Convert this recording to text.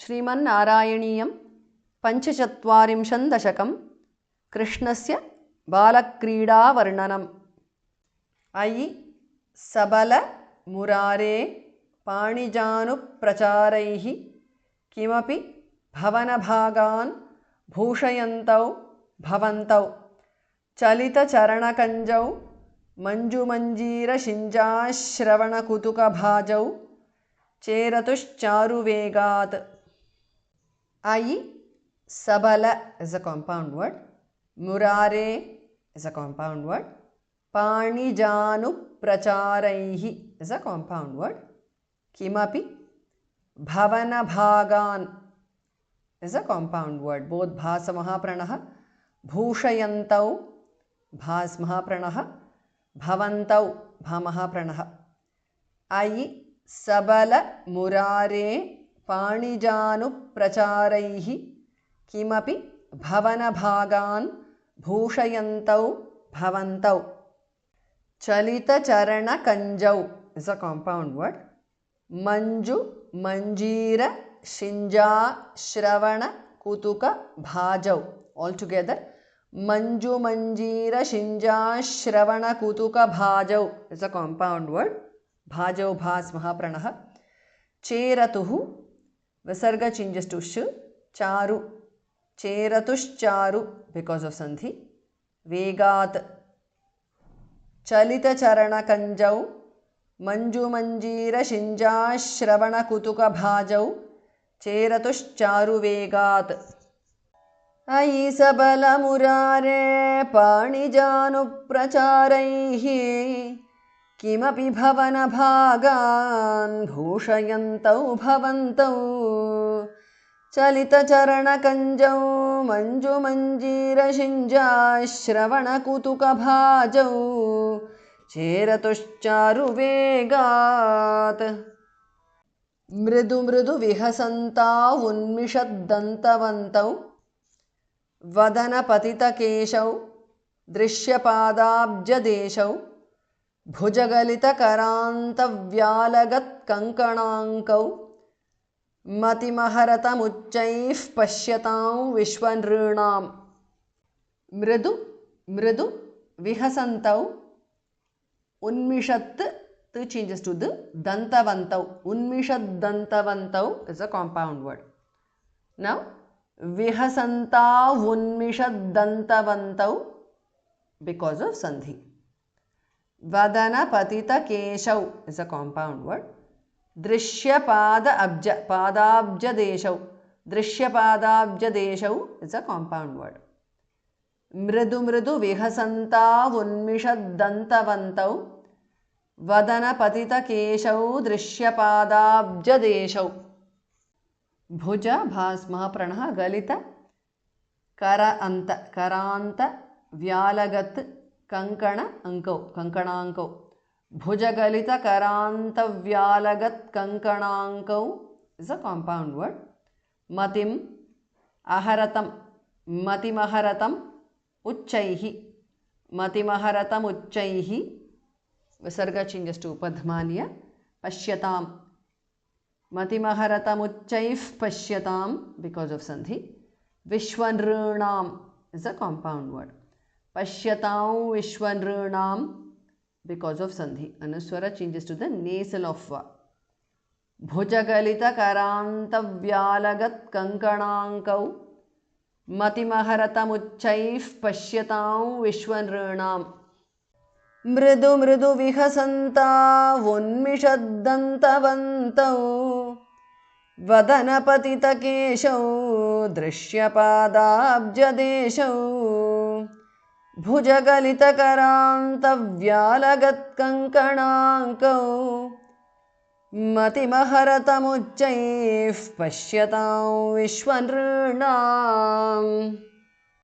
श्रीमन्नारायणीयं पञ्चचत्वारिंशन् दशकं कृष्णस्य बालक्रीडावर्णनम्। अयि सबल मुरारे पाणिजानुप्रचारैः किमपि भवनभागान् भूषयन्तौ भवन्तौ चलितचरणकञ्जौ मञ्जुमञ्जीरशिञ्जाश्रवणकुतुकभाजौ चेरतुश्चारुवेगात्। Ayi sabala is a compound word. Murare is a compound word. Panijanu pracharaihi is a compound word. Kimapi bhavana bhagan is a compound word. Both bhasa mahapranaha bhushayantau bhas mahapranaha bhavantau bha mahapranaha. Ayi sabala murare पाणिजानुप्रचारैः किमपि भवनभागान् भूषयन्तौ भवन्तौ चलितचरणकञ्जौ is a compound word. Manju मंजीर शिंजा श्रवण कुतुक भाजौ all together. Manju मंजीर शिंजा श्रवण कुतुक भाजौ is a compound word. भाजौ Bhasa महाप्रणः. चेरतुः Visarga changes to sh. Charu. Cheratushcharu because of sandhi. Vegat. Chalita charana kanjau. Manju manjira shinja shravana kutuka bhajau. Cheratushcharu vegat. Ayi sabala murare panijanu pracharaihi. किमपि भवनभागान् भूषयन्तौ भवन्तौ चलितचरणकञ्जौ मञ्जुमञ्जीरशिञ्जाश्रवणकुतुकभाजौ चेरतुश्चारुवेगात्। मृदु मृदु विहसन्ता उन्मिषद्दन्तवन्तौ वदनपतितकेशौ दृश्यपादाब्जदेशौ भुजगलितकरान्तव्यालगत्कङ्कणाङ्कौ मतिमहरतमुच्चैः पश्यतां विश्वनृणाम्। मृदु मृदु विहसन्तौ उन्मिषत् changes to the dantavantau. Unmishadantavantau is a compound word. Now vihasanta unmishadantavantau because of sandhi. Vadana patita keshau is a compound word. Drishya pada abja padabja deshau. Drishya padabja deshau is a compound word. Mridu mridu vihasanta unmishadantavantau. Vadana patita keshau drishya padabja deshau. Bhuja bhas mahapranah galita kara anta karanta vyalagat Konkan अंकौ कंकणांकौ भुजगलित करांत व्यालगत कंकणांकौ is a compound word. मतिम अहरतम मतिमहरतम उच्चैहि मतिमहरतम उच्चैहि विसर्ग changes to उपध्मानीय पश्यताम मतिमहरतम उच्चैः पश्यताम because of sandhi. विश्वनृणाम is a compound word. Pashyataum Vishwanrunam because of sandhi. Anuswara changes to the nasal of va. Bhujagalita karanta vyalagat kankanankau matimaharatam pashyataum Vishwanrunam. Mridu mridu vihasanta unmishadantavantau vadanapatita keshau drishypadabjadeshau भुजगलितकरान्तव्यालगत्कङ्कणाङ्कौ मतिमहरतमुच्चैः पश्यतां विश्वनृणाम्।